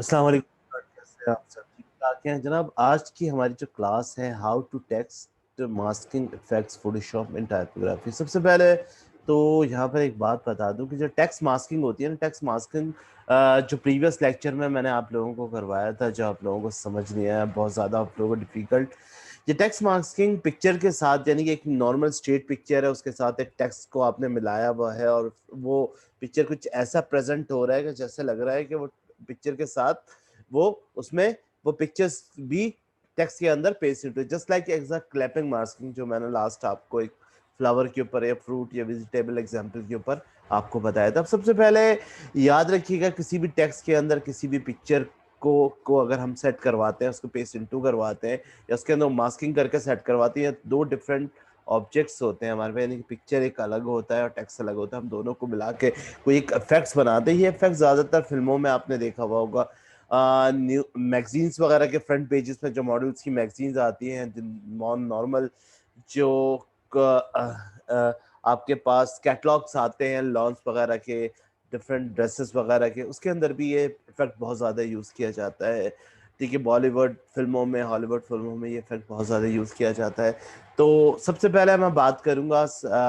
अस्सलाम वालेकुम। कैसे हैं आप सब? ठीक ठाक हैं जनाब। आज की हमारी जो क्लास है, how to text masking effects Photoshop in typography. सबसे पहले तो यहाँ पर एक बात बता दूं कि जो टेक्स्ट मास्किंग होती है ना, टेक्स्ट मास्किंग जो प्रीवियस लेक्चर में मैंने आप लोगों को करवाया था, जो आप लोगों को समझ नहीं आया, बहुत ज़्यादा आप लोगों को डिफिकल्ट। ये टेक्स्ट मास्किंग पिक्चर के साथ, यानी कि एक नॉर्मल स्ट्रेट पिक्चर है, उसके साथ एक टेक्स्ट को आपने मिलाया हुआ है और वो पिक्चर कुछ ऐसा प्रेजेंट हो रहा है कि जैसे लग रहा है कि वो पिक्चर के साथ वो उसमें वो पिक्चर्स भी टेक्स्ट के अंदर पेस्ट होते हैं, just like exact clapping masking जो मैंने लास्ट आपको एक फ्लावर के ऊपर या फ्रूट या वेजिटेबल एग्जांपल के ऊपर आपको बताया था। अब सबसे पहले याद रखिएगा, किसी भी टेक्स्ट के अंदर किसी भी पिक्चर को अगर हम सेट करवाते हैं, उसको पेस्ट इनटू करवाते हैं या उसके अंदर मास्किंग करके सेट करवाते हैं, दो डिफरेंट ऑब्जेक्ट्स होते हैं हमारे पास, यानी कि पिक्चर एक अलग होता है और टेक्स्ट अलग होता है। हम दोनों को मिला के कोई एक इफेक्ट्स बनाते हैं। ये इफेक्ट ज्यादातर फिल्मों में आपने देखा हुआ होगा, न्यू मैगजीन्स वगैरह के फ्रंट पेजेस में जो मॉडल्स की मैगजीन्स आती हैं, नॉर्मल जो आपके पास कैटलॉग्स आते हैं लॉन्च वगैरह के, डिफरेंट ड्रेसेस वगैरह के, उसके अंदर भी ये इफेक्ट बहुत ज़्यादा यूज़ किया जाता है। ठीक है, बॉलीवुड फिल्मों में, हॉलीवुड फिल्मों में ये इफेक्ट बहुत ज़्यादा यूज़ किया जाता है। तो सबसे पहले मैं बात करूंगा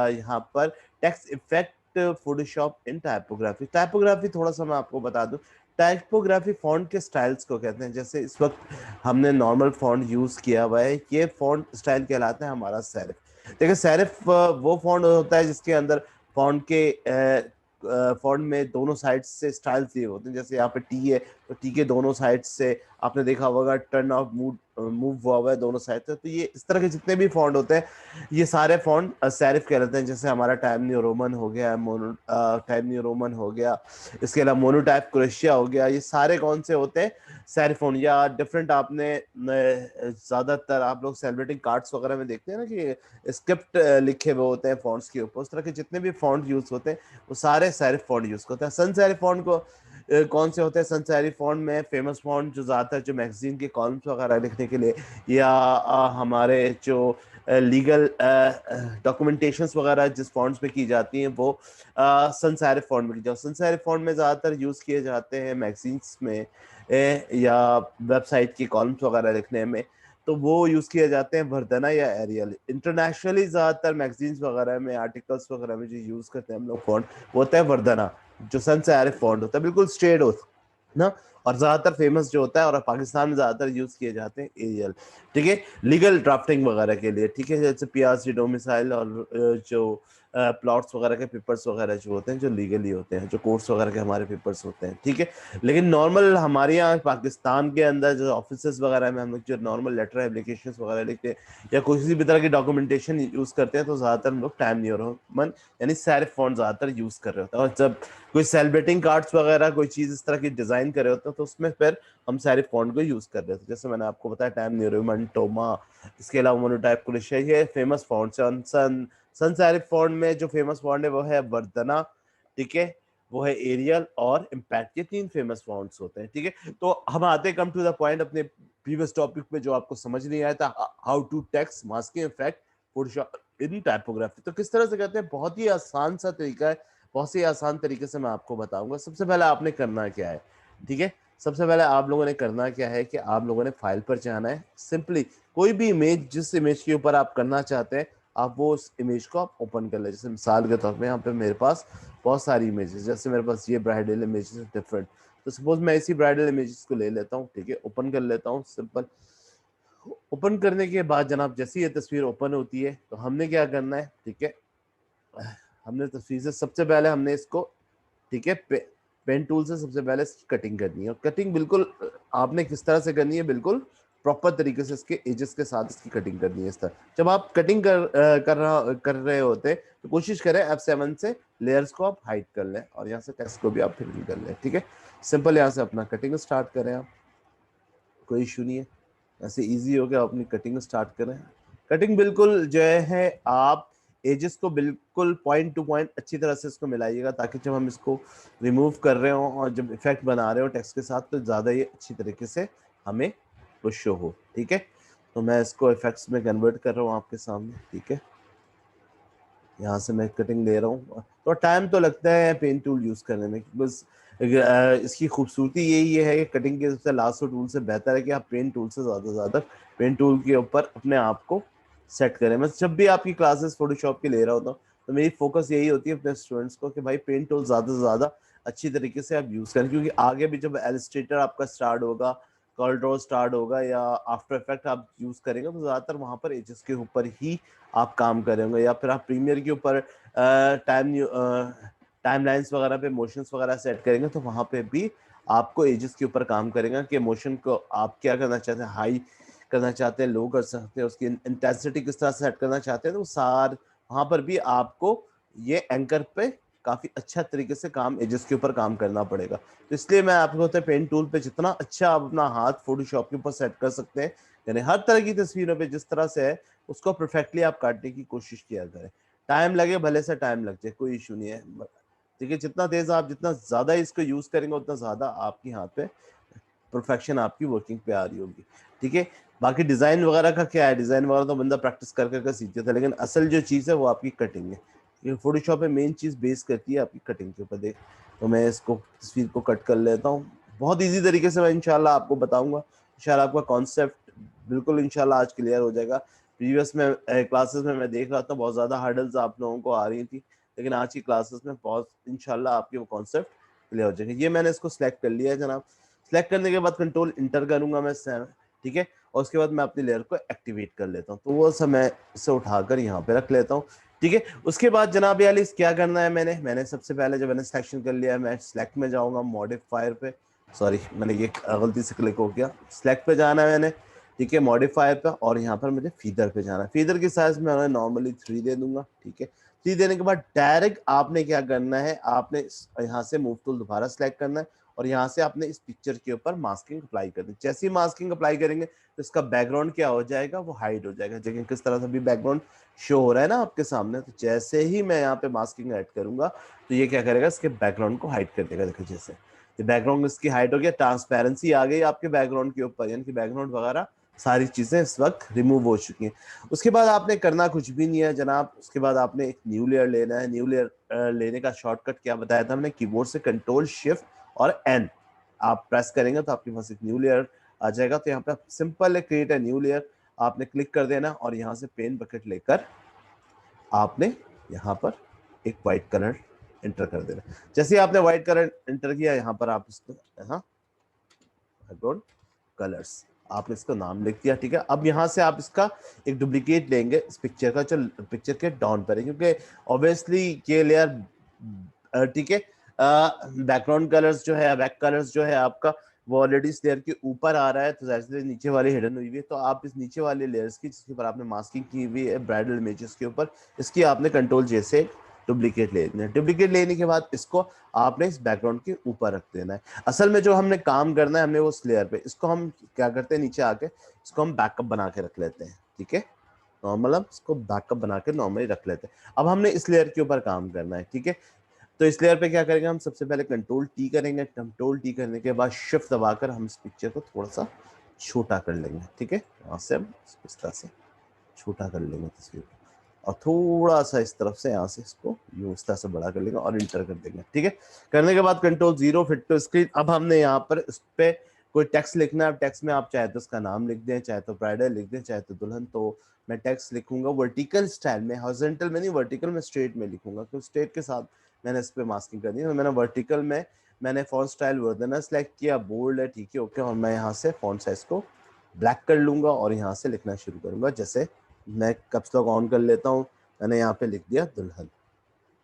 यहाँ पर text effect Photoshop in typography. Typography थोड़ा सा मैं आपको बता दूं, टाइपोग्राफी फॉन्ट के स्टाइल्स को कहते हैं। जैसे इस वक्त हमने नॉर्मल फॉन्ट यूज किया हुआ है, ये फॉन्ट स्टाइल कहलाता है हमारा सेरिफ। देखिए सेरिफ वो फॉन्ट होता है जिसके अंदर फॉन्ट के फॉन्ट में दोनों साइड से स्टाइल्स दिए होते हैं। जैसे यहाँ पे टी है तो टी के दोनों साइड से आपने देखा होगा टर्न ऑफ मूव मूव हुआ है दोनों साइड से। तो ये इस तरह के जितने भी फॉन्ट होते हैं, ये सारे फॉन्ट सेरिफ कहलाते हैं। जैसे हमारा टाइम न्यू रोमन हो गया, मोनो टाइम न्यू रोमन हो गया, इसके अलावा मोनोटाइप क्रोएशिया हो गया, ये सारे कौन से होते हैं? Serif font. या डिफरेंट आपने ज्यादातर आप लोग सेलिब्रेटिंग कार्ड्स वगैरह में देखते हैं ना कि स्क्रिप्ट लिखे हुए होते हैं फॉन्ट्स के ऊपर, उस तरह के जितने भी फॉन्ट यूज होते हैं वो सारे सेरिफ फॉन्ट यूज होते हैं। सन सेरिफ फॉन्ट को कौन से होते हैं? सन सेरिफ फॉन्ट में फेमस फॉन्ट जो ज्यादातर जो मैगजीन के कॉलम्स वगैरह लिखने के लिए या हमारे जो लीगल डॉक्यूमेंटेशंस वगैरह जिस फॉन्ट्स पे की जाती हैं वो सन सेरिफ फॉन्ट में की जाती है। सन सेरिफ फॉन्ट में ज़्यादातर यूज़ किए जाते हैं मैगजीन्स में या वेबसाइट की कॉलम्स वगैरह लिखने में। तो वो यूज़ किए जाते हैं वर्धना या एरियल। इंटरनेशनली ज़्यादातर मैगजीन्स वगैरह में, आर्टिकल्स वगैरह में जो यूज़ करते हैं हम लोग फॉन्ट, वो होता है वर्धना, जो सन सेरिफ फॉन्ट होता है, बिल्कुल स्ट्रेट होता है ना। और ज्यादातर फेमस जो होता है और पाकिस्तान में ज्यादातर यूज किए जाते हैं एरियल। ठीक है, लीगल ड्राफ्टिंग वगैरह के लिए। ठीक है, जैसे पीआरसी डोमिसाइल और जो प्लॉट्स वगैरह के पेपर्स वगैरह जो होते हैं, जो लीगली होते हैं, जो कोर्ट्स वगैरह के हमारे पेपर्स होते हैं। ठीक है, लेकिन नॉर्मल हमारे यहाँ पाकिस्तान के अंदर जो ऑफिस वगैरह में हम लोग जो नॉर्मल लेटर एप्लीकेशन वगैरह लिखते हैं या किसी भी तरह की डॉक्यूमेंटेशन यूज करते हैं, तो ज्यादातर हम लोग टाइम न्यू रोमन यानी सेरिफ फॉन्ट ज्यादातर यूज कर रहे होते हैं। और जब कोई सेलिब्रेटिंग कार्ड्स वगैरह कोई चीज इस तरह की डिजाइन कर रहे होते हैं, तो उसमें फिर हम सेरिफ फॉन्ट को यूज कर रहे थे। जैसे मैंने आपको बताया टाइम न्यू रोमन, टोमा, इसके अलावा मोनोटाइप क्रोएशिया, ये फेमस फॉन्ट्स हैं। सन सेरिफ फॉन्ट में जो फेमस फॉन्ट है वो है वर्धना। ठीक है, वो है एरियल और इम्पैक्ट, ये तीन फेमस फॉन्ट्स होते हैं। ठीक है, तो हम आते कम टू द पॉइंट अपने प्रीवियस टॉपिक पे जो आपको समझ नहीं आया था, how to text masking effect Photoshop in typography. तो किस तरह से कहते हैं, बहुत ही आसान सा तरीका है, बहुत ही आसान तरीके से मैं आपको बताऊंगा। सबसे पहले आपने करना क्या है? ठीक है, सबसे पहले आप लोगों ने करना क्या है कि आप लोगों ने फाइल पर जाना है। सिंपली कोई भी इमेज, जिस इमेज के ऊपर आप करना चाहते हैं, आप वो उस इमेज को आप ओपन कर ले। जैसे मिसाल के तौर पे यहाँ पे मेरे पास बहुत सारी इमेजेस, जैसे मेरे पास ये ब्राइडल इमेजेस डिफरेंट, तो सपोज मैं इसी ब्राइडल इमेजेस को ले लेता हूँ। ठीक है, ओपन कर लेता हूँ। सिंपल ओपन करने के बाद जनाब, जैसे ये तस्वीर ओपन होती है तो हमने क्या करना है? ठीक है, हमने तस्वीर से सबसे पहले हमने इसको, ठीक है, पेन टूल से सबसे पहले इसकी कटिंग करनी है। और कटिंग बिल्कुल आपने किस तरह से करनी है? बिल्कुल प्रॉपर तरीके से इसके एजेस के साथ इसकी कटिंग करनी है। इस तरह जब आप कटिंग कर रहे होते हैं तो कोशिश करें F7 से लेयर्स को आप हाइड कर लें और यहाँ से टेक्स्ट को भी आप फिल कर लें। ठीक है, सिंपल यहाँ से अपना कटिंग स्टार्ट करें आप, कोई इशू नहीं है। ऐसे इजी हो गया, अपनी कटिंग स्टार्ट करें। कटिंग बिल्कुल जो है आप एजेस को बिल्कुल पॉइंट टू पॉइंट अच्छी तरह से इसको मिलाइएगा, ताकि जब हम इसको रिमूव कर रहे हो और जब इफेक्ट बना रहे हो टेक्स्ट के साथ, तो ज़्यादा ये अच्छी तरीके से हमें वो शो हो। ठीक है, तो मैं इसको इफेक्ट्स में कन्वर्ट कर रहा हूँ आपके सामने। ठीक है, यहाँ से मैं कटिंग ले रहा हूँ। तो टाइम तो लगता है पेन टूल यूज़ करने में, बस इसकी खूबसूरती यही है कि कटिंग के सबसे लास्ट टूल से बेहतर है कि आप पेन टूल से ज़्यादा से ज़्यादा पेन टूल के ऊपर अपने आप को सेट करें। मैं जब भी आपकी क्लासेस फोटोशॉप की ले रहा होता हूँ तो मेरी फोकस यही होती है अपने स्टूडेंट्स को कि भाई पेन टूल ज़्यादा से ज़्यादा अच्छी तरीके से आप यूज़ करें, क्योंकि आगे भी जब एलिस्ट्रेटर आपका स्टार्ट होगा, कॉर्लड्रॉ स्टार्ट होगा या आफ्टर इफेक्ट आप यूज़ करेंगे तो ज़्यादातर वहाँ पर एजेस के ऊपर ही आप काम करेंगे, या फिर आप प्रीमियर के ऊपर टाइम लाइन्स वगैरह पे मोशंस वगैरह सेट करेंगे तो वहाँ पे भी आपको एजेस के ऊपर काम करेगा कि मोशन को आप क्या करना चाहते हैं, हाई करना चाहते हैं, लो कर सकते हैं, उसकी इंटेंसिटी किस तरह सेट करना चाहते हैं, तो सार वहाँ पर भी आपको ये एंकर पे काफी अच्छा तरीके से काम एजेस के ऊपर काम करना पड़ेगा। तो इसलिए मैं आपको होता है पेन टूल पे जितना अच्छा आप अपना हाथ फोटोशॉप के ऊपर सेट कर सकते हैं, यानी हर तरह की तस्वीरों पे जिस तरह से है उसको परफेक्टली आप काटने की कोशिश किया करें। टाइम लगे भले से टाइम लग जाए, कोई इशू नहीं है। ठीक है, जितना तेज आप जितना ज्यादा इसको यूज करेंगे उतना ज्यादा आपके हाथ पे परफेक्शन आपकी वर्किंग पे आ रही होगी। ठीक है, बाकी डिजाइन वगैरह का क्या है, डिजाइन वगैरह तो बंदा प्रैक्टिस कर करके सीखता था, लेकिन असल जो चीज़ है वो आपकी कटिंग है। ये फोटोशॉप में मेन चीज़ बेस करती है आपकी कटिंग के ऊपर। देख तो मैं इसको तस्वीर को कट कर लेता हूँ, बहुत ईजी तरीके से मैं इंशाल्लाह आपको बताऊंगा। इंशाल्लाह आपका कॉन्सेप्ट बिल्कुल इंशाल्लाह आज क्लियर हो जाएगा। प्रीवियस में क्लासेस में मैं देख रहा था बहुत ज़्यादा हर्डल्स आप लोगों को आ रही थी, लेकिन आज की क्लासेस में बहुत इंशाल्लाह आपके वो कॉन्सेप्ट क्लियर हो जाएगा। ये मैंने इसको सिलेक्ट कर लिया है जनाब। सिलेक्ट करने के बाद कंट्रोल इंटर करूंगा मैं, ठीक है, और उसके बाद मैं अपनी लेयर को एक्टिवेट कर लेता हूँ, तो वो सब मैं इसे उठाकर यहाँ पे रख लेता हूँ। ठीक है, उसके बाद जनाब याली क्या करना है, मैंने सबसे पहले जब मैंने सिलेक्शन कर लिया है मैं सिलेक्ट में जाऊंगा, मॉडिफायर पे, सॉरी मैंने ये गलती से क्लिक हो गया, सिलेक्ट पे जाना है मैंने। ठीक है, मॉडिफायर पे, और यहाँ पर मुझे फीदर पे जाना है। फीदर की साइज में मैं नॉर्मली 3 दे दूंगा। ठीक है, 3 देने के बाद डायरेक्ट आपने क्या करना है, आपने यहाँ से मूव टूल दोबारा सिलेक्ट करना है और यहाँ से आपने इस पिक्चर के ऊपर मास्किंग अप्लाई करनी है। जैसे ही मास्किंग अप्लाई करेंगे तो इसका बैकग्राउंड क्या हो जाएगा, वो हाइड हो जाएगा। देखिए किस तरह से भी बैकग्राउंड शो हो रहा है ना आपके सामने, तो जैसे ही मैं यहाँ पे मास्किंग ऐड करूंगा तो ये क्या करेगा, इसके बैकग्राउंड को हाइड कर देगा। देखो जैसे ये बैकग्राउंड इसकी हाइड हो गया, ट्रांसपेरेंसी आ गई आपके बैकग्राउंड के ऊपर, यानी कि बैकग्राउंड वगैरह सारी चीजें इस वक्त रिमूव हो चुकी हैं। उसके बाद आपने करना कुछ भी नहीं है जनाब, उसके बाद आपने एक न्यू लेयर लेना है। न्यू लेयर लेने का शॉर्टकट क्या बताया था हमने, कीबोर्ड से कंट्रोल शिफ्ट और एन आप प्रेस करेंगे तो आपके पास एक न्यू लेयर आ जाएगा। तो यहाँ पे सिंपल है, क्रिएट अ न्यू लेयर, आपने क्लिक कर देना और यहाँ से पेन बकेट लेकर आपने यहाँ पर एक व्हाइट कलर एंटर कर देना। जैसे आपने व्हाइट कलर एंटर किया, यहाँ पर आप इसको बैकग्राउंड कलर्स आपने इसका नाम लिख दिया। ठीक है, अब यहाँ से आप इसका एक डुप्लीकेट लेंगे इस पिक्चर का, जो पिक्चर के डाउन पर है, क्योंकि ऑब्वियसली ये लेयर ठीक है बैकग्राउंड कलर्स जो है, बैक कलर्स जो है आपका वो ऑलरेडी इस लेयर के ऊपर आ रहा है, तो जैसे नीचे वाली हिडन हुई है, तो आप इस नीचे वाले लेयर्स की जिसके ऊपर आपने मास्किंग की हुई है ब्राइडल इमेजेस के ऊपर, इसकी आपने कंट्रोल जैसे डुप्लीकेट ले लेना है। डुप्लीकेट लेने के बाद इसको आपने इस बैकग्राउंड के ऊपर रख देना है। असल में जो हमने काम करना है हमने वो उस लेयर पे, इसको हम क्या करते हैं नीचे आके इसको हम बैकअप बना के रख लेते हैं। ठीक है, नॉर्मल हम इसको बैकअप बना के नॉर्मली रख लेते हैं। अब हमने इस लेयर के ऊपर काम करना है। ठीक है, तो इस लेयर पे क्या करेंगे, हम सबसे पहले कंट्रोल टी करेंगे। कंट्रोल टी करने के बाद शिफ्ट दबाकर हम इस पिक्चर को थोड़ा सा छोटा कर लेंगे। ठीक है, वहां से हम इस तरह से छोटा कर लेंगे तस्वीर को, और थोड़ा सा इस तरफ से यहाँ से इसको यूं इस तरह से बड़ा कर लेंगे और इंटर कर देंगे। ठीक है, करने के बाद कंट्रोल 0 फिट टू स्क्रीन। अब हमने यहाँ पर इस पे कोई टेक्स्ट लिखना है। टेक्स्ट में आप चाहे तो उसका नाम लिख दें, चाहे तो ब्राइडल लिख दें, चाहे तो दुल्हन। तो मैं टेक्स्ट लिखूंगा वर्टिकल स्टाइल में, हॉरिजॉन्टल में नहीं, वर्टिकल में स्ट्रेट में लिखूंगा, क्योंकि स्ट्रेट के साथ मैंने इस पे मास्किंग करनी है। तो मैंने वर्टिकल में मैंने फॉन्ट स्टाइल वर्डनर सेलेक्ट किया, बोल्ड है, ठीक है, ओके, और मैं यहाँ से फॉन्ट साइज को ब्लैक कर लूंगा और यहाँ से लिखना शुरू करूंगा। जैसे मैं कैप्स लॉक ऑन कर लेता हूँ, मैंने यहाँ पे लिख दिया दुल्हन।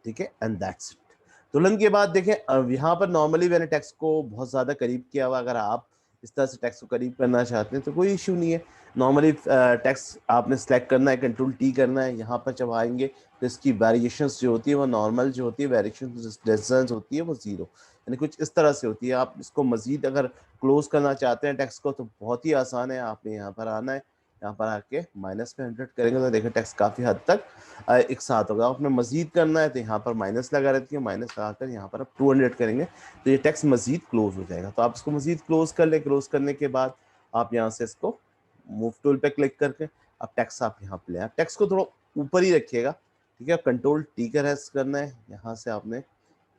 ठीक है, एंड दैट्स इट। दुल्हन के बाद देखें, अब यहाँ पर नॉर्मली मैंने टेक्स्ट को बहुत ज़्यादा करीब किया हुआ, अगर आप इस तरह से टेक्स्ट को करीब करना चाहते हैं तो कोई इशू नहीं है। नॉर्मली टेक्स्ट आपने सेलेक्ट करना है, कंट्रोल टी करना है, यहाँ पर जब आएंगे तो इसकी वेरिएशंस जो होती है वो नॉर्मल जो होती है, वेरिएशन डिस्टेंस होती है वो 0, यानी कुछ इस तरह से होती है। आप इसको मजीद अगर क्लोज करना चाहते हैं टेक्स्ट को तो बहुत ही आसान है, आपने यहाँ पर आना है, यहाँ पर आके माइनस में 100 करेंगे तो देखिए टेक्स्ट काफ़ी हद तक एक साथ होगा। आपने मजीद करना है तो यहाँ पर माइनस लगा रहती है, माइनस लगाकर यहाँ पर आप 200 करेंगे तो ये टेक्स्ट मजीद क्लोज हो जाएगा। तो आप इसको मजीद क्लोज कर ले। क्लोज करने के बाद आप यहाँ से इसको मूव टूल पे क्लिक करके अब टेक्स्ट आप यहाँ पे ले, आप टेक्स्ट को थोड़ा ऊपर ही रखिएगा। ठीक है, कंट्रोल टी का रेस्ट करना है, यहाँ से आपने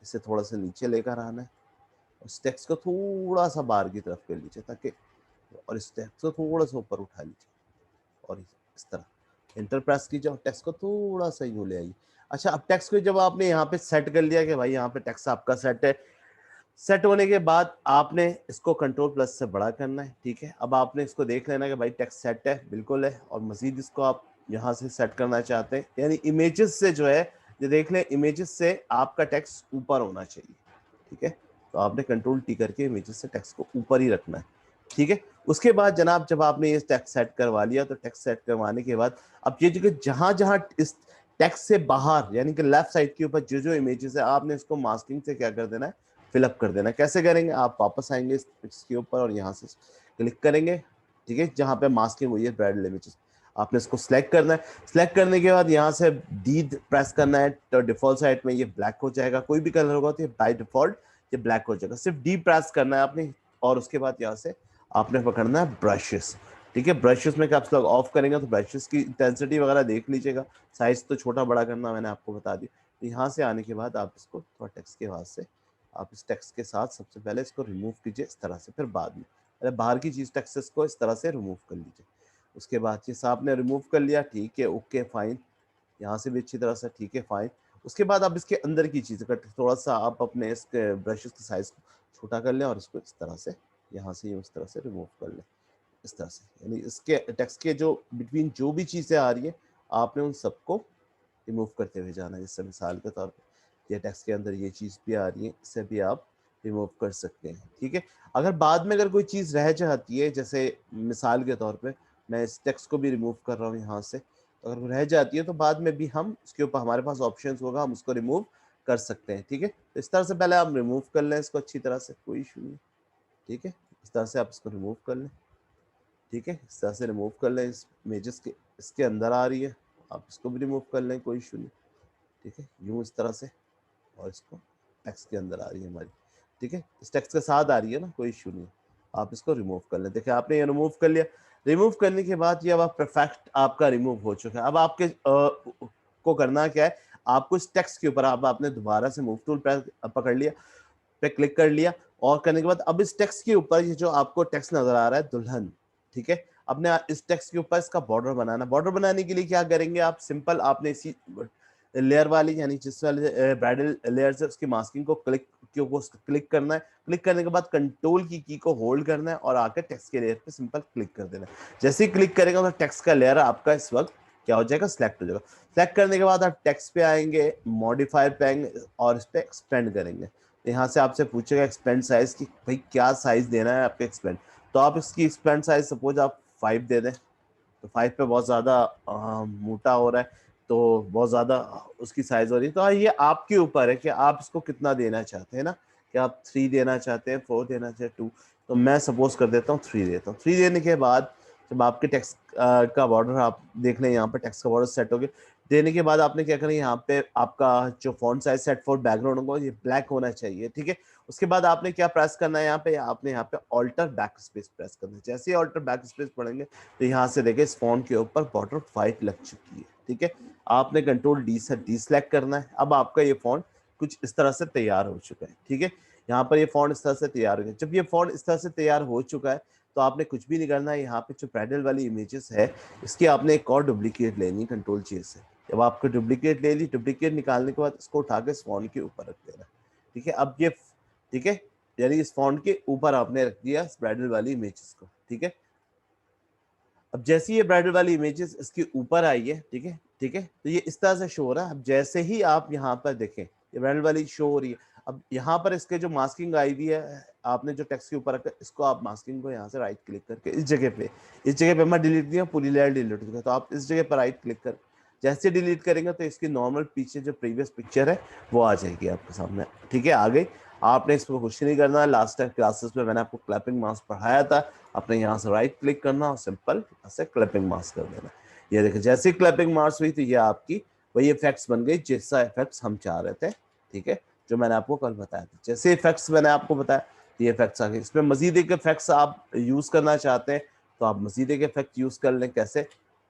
इसे थोड़ा सा नीचे लेकर आना है। उस टेक्स्ट को थोड़ा सा बाहर की तरफ कर लीजिए ताकि, और इस टेक्स्ट को थोड़ा सा ऊपर उठा लीजिए और इस तरह एंटर प्रेस कीजिए और टेक्स्ट को थोड़ा सा यूं ले आइए। अच्छा, अब टेक्स्ट को जब आपने यहाँ पे सेट कर लिया कि भाई यहाँ पे टेक्स्ट आपका सेट है, सेट होने के बाद आपने इसको कंट्रोल प्लस से बड़ा करना है, ठीक है। अब आपने इसको देख लेना कि भाई टेक्स्ट सेट है, बिल्कुल है, और मजीद इसको आप यहाँ से सेट करना चाहते हैं, यानी इमेजेस से जो है, ये देख लें, इमेजेस से आपका टेक्स्ट ऊपर होना चाहिए, ठीक है। तो आपने कंट्रोल टी करके इमेजेस से टेक्स्ट को ऊपर ही रखना है, ठीक है। उसके बाद जनाब जब आपने ये टेक्स्ट सेट करवा लिया, तो टेक्स्ट सेट करवाने के बाद अब ये जगह जहां जहां इस टेक्स्ट से बाहर यानी कि लेफ्ट साइड के ऊपर जो जो इमेजेस है, आपने इसको मास्किंग से क्या कर देना है, फिलअप कर देना। कैसे करेंगे, आप वापस आएंगे इसके ऊपर और यहाँ से क्लिक करेंगे, ठीक है, जहाँ पे मास्किंग हुई है ब्राइडल इमेजेस, आपने इसको सिलेक्ट करना है। सिलेक्ट करने के बाद यहाँ से डी प्रेस करना है, तो डिफॉल्ट साइड में ये ब्लैक हो जाएगा, कोई भी कलर होगा तो ये बाय डिफॉल्ट ये ब्लैक हो जाएगा। सिर्फ डी प्रेस करना है आपने, और उसके बाद यहाँ से आपने पकड़ना है ब्रशेस, ठीक है। ब्रशेस में कैप्स लॉक ऑफ करेंगे तो ब्रशेस की इंटेंसिटी वगैरह देख लीजिएगा, साइज तो छोटा बड़ा करना मैंने आपको बता दी। तो यहाँ से आने के बाद आप इसको थोड़ा टेक्स्ट के बाद से आप इस टेक्स्ट के साथ सबसे पहले इसको रिमूव कीजिए इस तरह से, फिर बाद में अरे बाहर की चीज टेक्स्ट को इस तरह से रिमूव कर लीजिए। उसके बाद ये आपने रिमूव कर लिया, ठीक है, ओके फाइन, यहाँ से भी अच्छी तरह से, ठीक है फाइन। उसके बाद आप इसके अंदर की चीज़ का थोड़ा सा आप अपने इसके ब्रशेस के साइज को छोटा कर लें और इसको इस तरह से यहाँ से इस तरह से रिमूव कर लें, इस तरह से, यानी इसके टेक्स्ट के जो बिटवीन जो भी चीज़ें आ रही है आपने उन सबको रिमूव करते हुए जाना है। जैसे मिसाल के तौर पर ये टेक्स्ट के अंदर ये चीज़ भी आ रही है, इसे भी आप रिमूव कर सकते हैं, ठीक है। अगर बाद में अगर कोई चीज़ रह जाती है, जैसे मिसाल के तौर पे मैं इस टेक्स्ट को भी रिमूव कर रहा हूँ यहाँ से, तो अगर वो रह जाती है तो बाद में भी हम उसके ऊपर हमारे पास ऑप्शन होगा, हम उसको रिमूव कर सकते हैं, ठीक है। तो इस तरह से पहले आप रिमूव कर लें इसको अच्छी तरह से, कोई इशू नहीं, ठीक है। इस तरह से आप इसको रिमूव कर लें, ठीक है, इस तरह से रिमूव कर लें। इस इमेजेस के इसके अंदर आ रही है, आप इसको भी रिमूव कर लें, कोई इशू नहीं, ठीक है, यूँ इस तरह से, और इसको टेक्स्ट के अंदर आ रही है हमारी, ठीक है, इस टेक्स्ट के साथ आ रही है ना, कोई इशू नहीं, आप इसको रिमूव कर लें। देखिए आपने ये रिमूव कर लिया। रिमूव करने के बाद ये अब आप परफेक्ट आपका रिमूव हो चुका है। अब आपके को करना क्या है, आपको इस टेक्स्ट के ऊपर आपने दोबारा से मूव टूल पकड़ लिया, पे क्लिक कर लिया, और करने के बाद अब इस टेक्स्ट के ऊपर ये जो आपको टेक्स्ट नजर आ रहा है दुल्हन, ठीक है, अपने इस टेक्स्ट के ऊपर इसका बॉर्डर बनाना। बॉर्डर बनाने के लिए क्या करेंगे आप, सिंपल आपने इसी लेयर वाली यानी जिस वाले ब्राइडल लेयर से उसकी मास्किंग को क्लिक करना है। क्लिक करने के बाद कंट्रोल की को होल्ड करना है और आकर टेक्स्ट के लेयर पे सिंपल क्लिक कर देना है। जैसे ही क्लिक करेगा तो टेक्स्ट का लेयर आपका इस वक्त क्या हो जाएगा, सिलेक्ट हो जाएगा। सिलेक्ट करने के बाद आप टेक्स्ट पे आएंगे, मॉडिफायर पे आएंगे और इस पे एक्सपेंड करेंगे। यहाँ से आपसे पूछेगा एक्सपेंड साइज की, भाई क्या साइज देना है आपके एक्सपेंड, तो आप इसकी एक्सपेंड साइज सपोज आप 5 दे दें, तो 5 पे बहुत ज़्यादा मोटा हो रहा है, तो बहुत ज़्यादा उसकी साइज हो रही है। तो ये आपके ऊपर है कि आप इसको कितना देना चाहते हैं ना, कि आप 3 देना चाहते हैं, 4 देना चाहते हैं, 2। तो मैं सपोज कर देता हूँ 3 देता हूँ। 3 देने के बाद जब आपके टेक्स्ट का बॉर्डर आप देख लें, यहाँ पे टेक्स्ट का बॉर्डर सेट हो गया, देने के बाद आपने क्या करना है, यहाँ पे आपका जो font size set for background होगा ये ब्लैक होना चाहिए, ठीक है। उसके बाद आपने क्या प्रेस करना है, यहाँ पे आपने यहाँ पे ऑल्टर बैक स्पेस प्रेस करना है। जैसे ही ऑल्टर बैक स्पेस पढ़ेंगे तो यहाँ से देखिए इस फॉन्ट के ऊपर बॉर्डर वाइट लग चुकी है, ठीक है। आपने कंट्रोल डी से डीसेलेक्ट करना है। अब आपका ये फॉन्ट कुछ इस तरह से तैयार हो चुका है, ठीक है। यहाँ पर ये फॉन्ट इस तरह से तैयार हो गया। जब ये फॉन्ट इस तरह से तैयार हो चुका है तो आपने कुछ भी नहीं करना है। यहाँ पे जो ब्राइडल वाली इमेजेस है इसकी आपने एक और डुप्लीकेट लेनी है कंट्रोल जे से। जब आपको डुप्लीकेट ले ली, डुप्लीकेट निकालने के बाद इसको उठा के इस फॉन्ट के ऊपर रख देना, ठीक है। अब ये, ठीक है, यानी इस फॉन्ट के ऊपर आपने रख दिया ब्राइडल वाली इमेजेस को, ठीक है। अब जैसे ये ब्राइडल वाली इमेजेस इसके ऊपर आई है, ठीक है, ठीक है, तो ये इस तरह से शो हो रहा है। अब जैसे ही आप यहाँ पर देखें ये ब्राइडल वाली शो हो रही है। अब यहाँ पर इसके जो मास्किंग आई हुई है, आपने जो टेक्स्ट के ऊपर रखा, इसको आप मास्किंग को यहाँ से राइट क्लिक करके इस जगह पे मैं डिलीट दिया, पूरी लेयर डिलीट हो चुका, तो आप इस जगह पर राइट क्लिक कर जैसे डिलीट करेंगे तो इसकी नॉर्मल पीछे जो प्रीवियस पिक्चर है वो आ जाएगी आपके सामने, ठीक है, आ गई। आपने इस पर कुछ नहीं करना है। लास्ट टाइम क्लासेस में मैंने आपको क्लैपिंग मास्क पढ़ाया था, आपने यहाँ से राइट क्लिक करना और सिंपल ऐसे क्लैपिंग मास्क कर देना। ये देखिए जैसे क्लैपिंग मास्क हुई तो ये आपकी वही इफेक्ट्स बन गई जैसा इफेक्ट्स हम चाह रहे थे, ठीक है, जो मैंने आपको कल बताया था। जैसे इफेक्ट्स मैंने आपको बताया ये इफेक्ट्स आ गए। इसमें मजीद एक इफेक्ट्स आप यूज करना चाहते हैं तो आप मजीद एक इफेक्ट यूज कर लें। कैसे,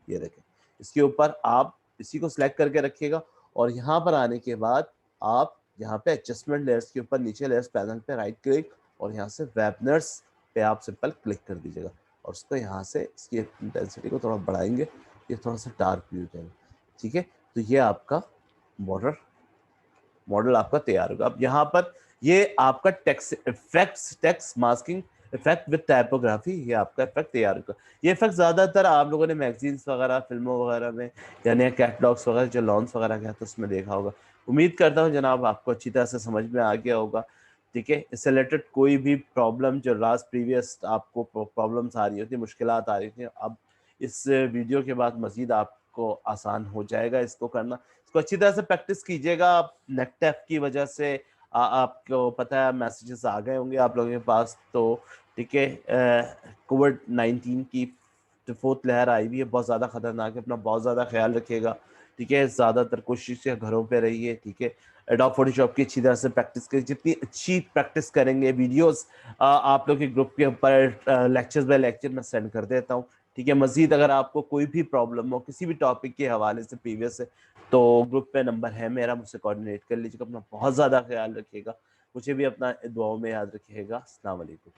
ये देखें, इसके ऊपर आप इसी को सिलेक्ट करके रखिएगा और यहाँ पर आने के बाद आप यहाँ पे एडजस्टमेंट लेयर्स के ऊपर नीचे लेयर्स पैनल पे राइट क्लिक और यहाँ से वेबनर्स पे आप सिंपल क्लिक कर दीजिएगा और उसको यहाँ से इसकी इंटेंसिटी को थोड़ा बढ़ाएंगे, ये थोड़ा सा डार्क भी हो जाएगा। ठीक है, तो ये आपका मॉडल आपका तैयार होगा। अब यहाँ पर ये आपका text effects, text masking effect with typography, ये आपका इफेक्ट तैयार होगा। ये इफेक्ट ज्यादातर आप लोगों ने मैगजीन्स वगैरह, फिल्मों वगैरह में या नए कैटलॉग्स वगैरह जो लॉन्च वगैरह किया तो उसमें देखा होगा। उम्मीद करता हूँ जनाब आपको अच्छी तरह से समझ में आ गया होगा। ठीक है, इससे रिलेटेड कोई भी प्रॉब्लम जो लास्ट प्रीवियस आपको प्रॉब्लम्स आ रही होती, मुश्किलात आ रही थी, अब इस वीडियो के बाद मजीद आपको आसान हो जाएगा इसको करना। इसको अच्छी तरह से प्रैक्टिस कीजिएगा। आप नेकटेफ की वजह से आपको पता है मैसेजेस आ गए होंगे आप लोगों के पास, तो ठीक है, कोविड-19 की जो फोर्थ लहर आई हुई है बहुत ज़्यादा खतरनाक है, अपना बहुत ज़्यादा ख्याल रखिएगा। ठीक है, ज़्यादातर कोशिश से घरों पे रहिए। ठीक है, एडोब फोटोशॉप की अच्छी तरह से प्रैक्टिस करिए, जितनी अच्छी प्रैक्टिस करेंगे वीडियोस आप लोग के ग्रुप के ऊपर लेक्चर्स बाय लेक्चर मैं सेंड कर देता हूँ। ठीक है, मजीद अगर आपको कोई भी प्रॉब्लम हो किसी भी टॉपिक के हवाले से प्रीवियस से, तो ग्रुप पे नंबर है मेरा, मुझसे कोऑर्डिनेट कर लीजिएगा। अपना बहुत ज़्यादा ख्याल रखिएगा, मुझे भी अपना दुआओं में याद रखिएगा। अस्सलाम वालेकुम।